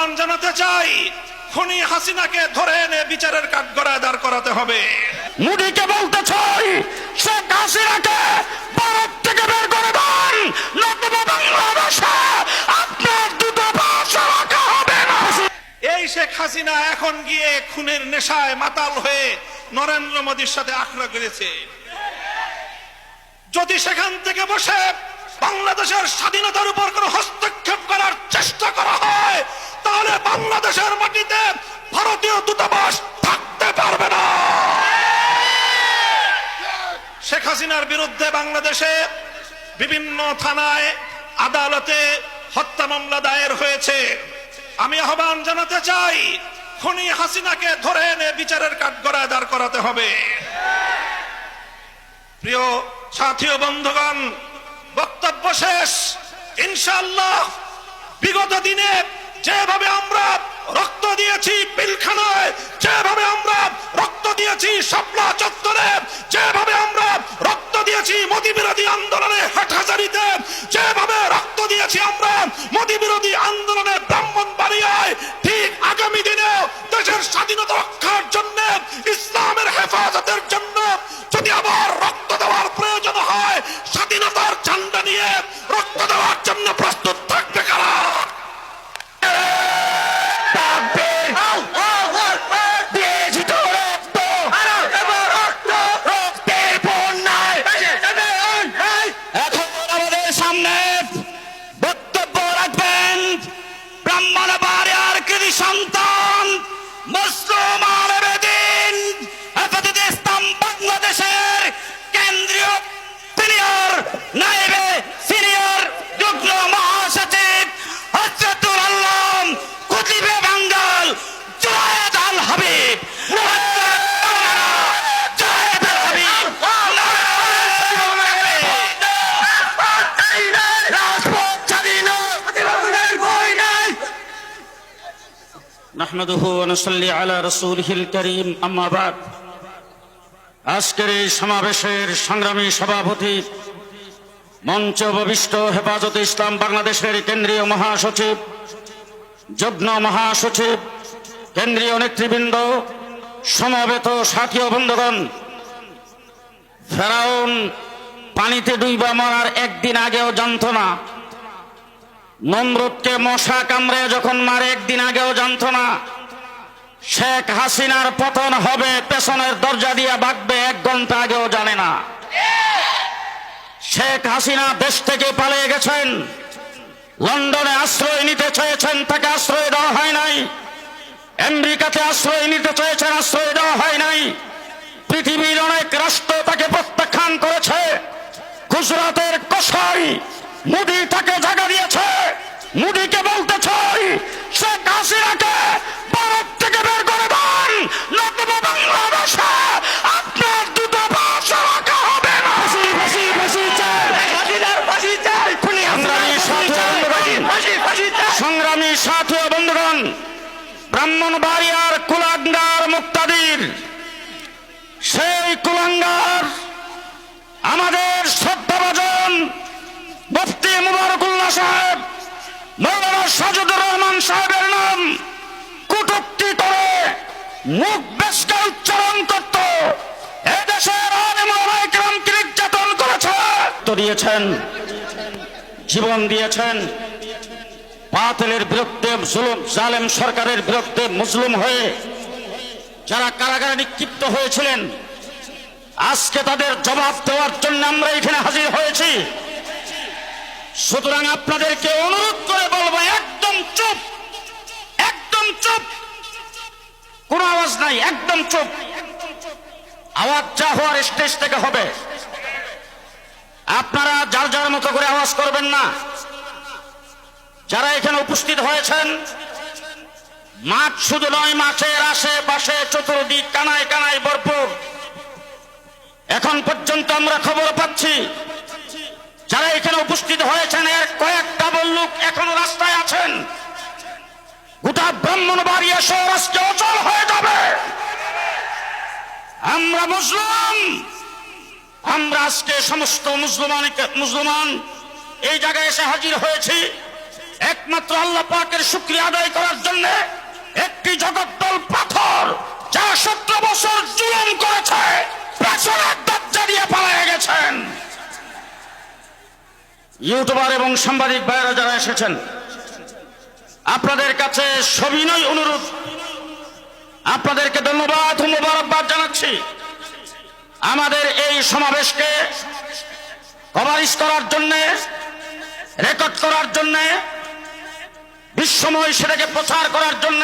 আহ্বান জানাতে চাই, খুনি হাসিনাকে ধরে এনে বিচারের কাঠগড়ায় দাঁড় করাতে হবে। মোদিকে বলতে চাই, শেখ হাসিনাকে ভারত থেকে বের করে দেন, নতুবা বাংলাদেশে আপনার দূতাবাস রাখা হবে না। এই শেখ হাসিনা এখন গিয়ে খুনের নেশায় মাতাল হয়ে নরেন্দ্র মোদীর সাথে আখড়া করেছে। যদি সেখান থেকে বসে বাংলাদেশের স্বাধীনতার উপর কোনো হস্তক্ষেপ করার চেষ্টা করা হয়, তাহলে বাংলাদেশের মাটিতে ভারতীয় দূতাবাস থাকতে পারবে না। শেখ হাসিনার বিরুদ্ধে বাংলাদেশে বিভিন্ন থানায়, আদালতে হত্যা মামলা দায়ের হয়েছে। আমি আহ্বান জানাতে চাই, খুনি হাসিনাকে ধরে এনে বিচারের কাঠগড়ায় দাঁড় করাতে হবে। প্রিয় সাথী ও বন্ধুগণ, বক্তব্য শেষ। ইনশাআল্লাহ বিগত দিনে যেভাবে আমরা রক্ত দিয়েছি পিলখানায়, যেভাবে আমরা রক্ত দিয়েছি শাপলা চত্বরে, যেভাবে আমরা রক্ত দিয়েছি মোদি বিরোধী আন্দোলনে হাটহাজারীতে, যেভাবে রক্ত দিয়েছি আমরা মোদি বিরোধী আন্দোলনে ব্রাহ্মণবাড়িয়ায়, ঠিক আগামী দিনে দেশের স্বাধীনতা রক্ষার জন্য, ইসলামের হেফাজতের জন্য যদি আবার রক্ত দেওয়ার প্রয়োজন হয়, স্বাধীনতার ঝান্ডা নিয়ে রক্ত দেওয়ার জন্য প্রস্তুত থাকবে কারা? সন্তান মুসলিম আলেমদ্দিন হেফাজতে ইসলাম বাংলাদেশের কেন্দ্রীয় সিনিয়র নায়েবে সিনিয়র যুগ্ম মহাসচিব হযরতুল আল্লাম কুতুবে বাঙ্গাল জুনায়েদ আল হাবিব নাহমাদুহু ওয়া নুসাল্লি আলা রাসূলিহিল কারীম, আম্মা বাদ। আজকের এই সমাবেশের সংগ্রামী সভাপতি, মঞ্চে উপবিষ্ট হেফাজতে ইসলাম বাংলাদেশের কেন্দ্রীয় মহাসচিব, যুগ্ম মহাসচিব, কেন্দ্রীয় নেতৃবৃন্দ, সমবেত সাথী ও বন্ধুগণ, ফেরাউন পানিতে ডুইবা মরার একদিন আগেও জানত না, নমরুদকে মশা কামড়ে যখন মারে একদিন আগেও জানত না, শেখ হাসিনার পতন হবে পেছনের দরজা দিয়ে ভাগবে 1 ঘন্টা আগেও জানে না। শেখ হাসিনা দেশ থেকে পালিয়ে গেছেন, লন্ডনে আশ্রয় নিতে চেয়েছেন, তাকে আশ্রয় দেওয়া হয় নাই। আমেরিকাতে আশ্রয় নিতে চেয়েছেন, আশ্রয় দেওয়া হয় নাই। পৃথিবীর অনেক রাষ্ট্র তাকে প্রত্যাখ্যান করেছে। গুজরাটের কসাই মোদি তাকে জায়গা দিয়েছে। মোদিকে বলতে চাই, শেখ হাসিনাকে ভারত থেকে বের করে দেন, নতুবা বাংলাদেশে আপনার দূতাবাস রাখা হবে না। সংগ্রামী সাথী ও বন্ধুগণ, ব্রাহ্মণবাড়িয়ার কুলাঙ্গার মুক্তাদির, সেই কুলাঙ্গার আমাদের শ্রদ্ধাভাজন মুফতি মুবারকুল্লাহ সাহেব, মৌলানা সাজুদুর রহমান সাহেবের নাম কটূক্তি করে মুখ বেশকে উচ্চারণ করত। এদেশের আলেম ওলামায়ে কেরামকে নির্যাতন করেছে, দিয়েছেন, জীবন দিয়েছেন। বাতিলের বিরুদ্ধে, জুলুম জালেম সরকারের বিরুদ্ধে মুসলিম হয়ে যারা কারাগারে নিক্ষিপ্ত হয়েছিলেন, আজকে তাদের জবাব দেওয়ার জন্য আমরা এখানে হাজির হয়েছি। সুতরাং আপনাদেরকে অনুরোধ করে বলবো, একদম চুপ, একদম চুপ, কোনো আওয়াজ নাই, একদম চুপ। আওয়াজ যা হওয়ার স্টেজ থেকে হবে। আপনারা যার যার মতো করে আওয়াজ করবেন না। যারা এখানে উপস্থিত হয়েছেন, মাঠ শুধু নয়, মাঠের আশেপাশে চতুর্দিক কানায় কানায় ভরপুর। এখন পর্যন্ত আমরা খবর পাচ্ছি যারা এখানে উপস্থিত হয়েছেন, এর কয়েকটা লোক এখনো রাস্তায় আছেন। গোটা ব্রাহ্মণবাড়িয়া শহর আজকে অচল হয়ে যাবে। আমরা মুসলিম, আমরা আজকে সমস্ত মুসলমান এই জায়গায় এসে হাজির হয়েছি একমাত্র আল্লাহ পাকের শুকরিয়া আদায় করার জন্য একটি জগদ্দল পাথর যা 17 বছর জুলুম করেছে পেছনের দরজা দিয়ে পালিয়ে গেছেন। ইউটিউবার এবং সাংবাদিক ভাইয়েরা যারা এসেছেন, আপনাদের কাছে সবিনয় অনুরোধ, আপনাদেরকে ধন্যবাদ ও মোবারকবাদ জানাচ্ছি। আমাদের এই সমাবেশকে কভারেজ করার জন্য, রেকর্ড করার জন্য, বিশ্বময় সেটাকে প্রচার করার জন্য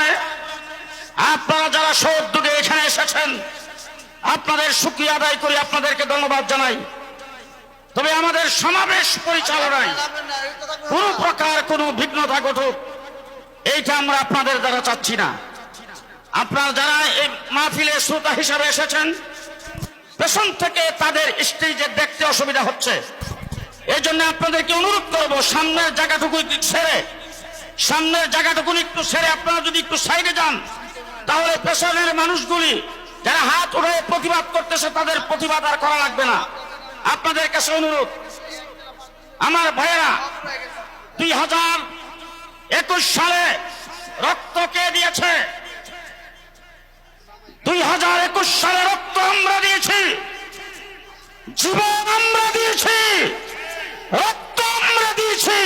আপনারা যারা সউদ্যোগে এখানে এসেছেন, আপনাদের শুকরিয়া আদায় করি, আপনাদেরকে ধন্যবাদ জানাই। তবে আমাদের সমাবেশ পরিচালনায় কোন প্রকার কোনো বিঘ্নতা ঘটুক, এইটা আমরা আপনাদের দ্বারা চাচ্ছি না। আপনারা যারা এই মাহফিলে শ্রোতা হিসাবে এসেছেন, পেছন থেকে তাদের স্টেজে দেখতে অসুবিধা হচ্ছে, এই জন্য আপনাদেরকে অনুরোধ করবো সামনের জায়গাটুকু একটু ছেড়ে আপনারা যদি একটু সাইডে যান, তাহলে পেছনের মানুষগুলি যারা হাত উঠে প্রতিবাদ করতেছে তাদের প্রতিবাদ আর করা লাগবে না। আপনাদের কাছে অনুরোধ, আমার ভাইয়েরা 2021 সালে রক্ত কে দিয়েছে? 2021 সালে রক্ত আমরা দিয়েছি, জীবন আমরা দিয়েছি, রক্ত আমরা দিয়েছি।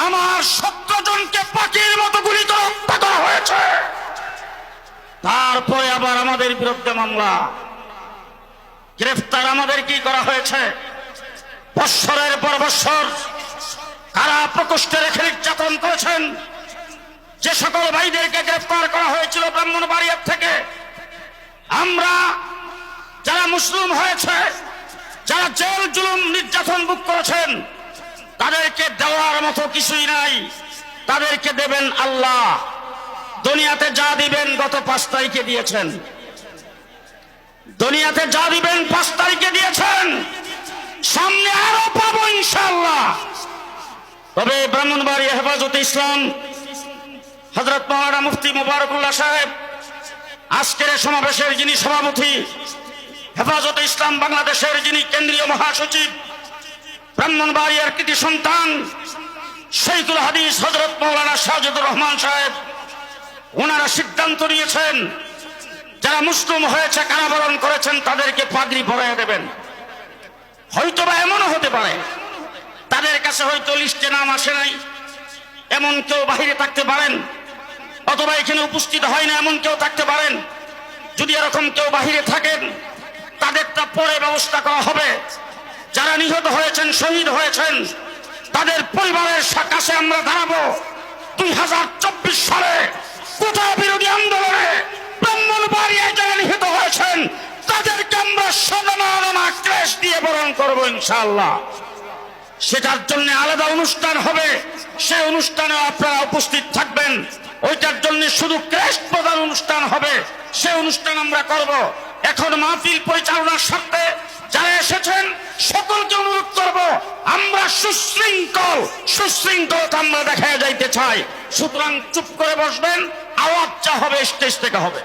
আমার 17 জনকে পাখির মতো গুলি করে হত্যা করা হয়েছে। তারপরে আবার আমাদের বিরুদ্ধে মামলা, গ্রেফতার আমাদের কি করা হয়েছে? বৎসরের পর বৎসর কারা প্রকোষ্ঠে রেখে নির্যাতন করেছেন। যে সকল ভাইদেরকে গ্রেফতার করা হয়েছিল ব্রাহ্মণবাড়িয়া থেকে, আমরা যারা মুসলিম হয়েছে, যারা জেল জুলুম নির্যাতন ভোগ করেছেন, তাদেরকে দেওয়ার মতো কিছুই নাই, তাদেরকে দেবেন আল্লাহ। দুনিয়াতে যা দিবেন গত 5 তারিখে দিয়েছেন, দুনিয়াতে যা দিবেন 5 তারিখে দিয়েছেন, সামনে আরো পাবো ইনশাআল্লাহ। তবে ব্রাহ্মণবাড়িয়া হেফাজতে ইসলাম হযরত মাওলানা মুফতি মুবারকুল্লাহ সাহেব, আজকের সমাবেশের যিনি সভাপতি, হেফাজতে ইসলাম বাংলাদেশের যিনি কেন্দ্রীয় মহাসচিব, ব্রাহ্মণবাড়িয়ার কৃতি সন্তান শহীদুল হাদিস হযরত মাওলানা সাজিদুর রহমান সাহেব, ওনারা সিদ্ধান্ত নিয়েছেন যারা মুসলিম হয়েছে, কারাবরণ করেছেন, তাদেরকে পাগড়ি পরাইয়া দেবেন। হয়তোবা এমনও হতে পারে তাদের কাছে হয়তো লিস্টে নাম আসে নাই, এমন কেউ বাহিরে থাকতে পারেন, অথবা এখানে উপস্থিত হয় না এমন কেউ থাকতে পারেন। যদি এরকম কেউ বাহিরে থাকেন, তাদেরটা পরে ব্যবস্থা করা হবে। যারা নিহত হয়েছেন, শহীদ হয়েছেন, তাদের পরিবারের কাছে আমরা দাঁড়াবো। 2024 সালে কোটা বিরোধী আন্দোলনে ব্রাহ্মণবাড়িয়ায় যারা নিহত হয়েছেন, তাদেরকে আমরা সম্মাননা ক্রেশ দিয়ে বরণ করবো ইনশাআল্লাহ। সেটার জন্য আলাদা অনুষ্ঠান হবে, সেই অনুষ্ঠানে আপনারা উপস্থিত থাকবেন। ওইটার জন্য শুধু ক্রেশ প্রদান অনুষ্ঠান হবে, সেই অনুষ্ঠান আমরা করব। এখন মাহফিল পরিচালনার স্বার্থে যারা এসেছেন সকলকে অনুরোধ করব, আমরা সুশৃঙ্খলতা আমরা দেখা যাইতে চাই। সুতরাং চুপ করে বসবেন, আওয়াজ যা হবে স্টেজ থেকে হবে।